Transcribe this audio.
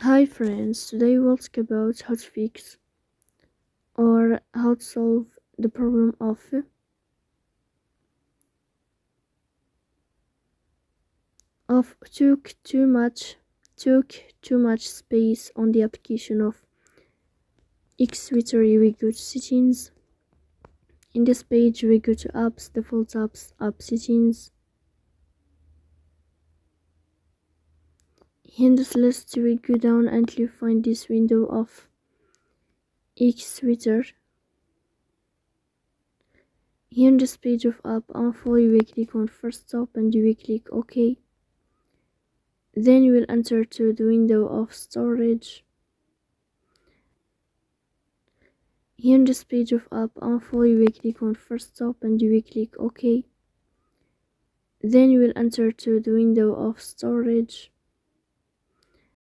Hi friends, today we'll talk about how to fix or how to solve the problem of took too much space on the application of X-Twitter. We go to settings. In this page we go to apps, default apps, app settings. In this list we go down until you find this window of X-Twitter. Here in this page of app info, you will click on first stop and you will click OK. Then you will enter to the window of storage. Here in this page of app info, you will click on first stop and you will click OK. Then you will enter to the window of storage.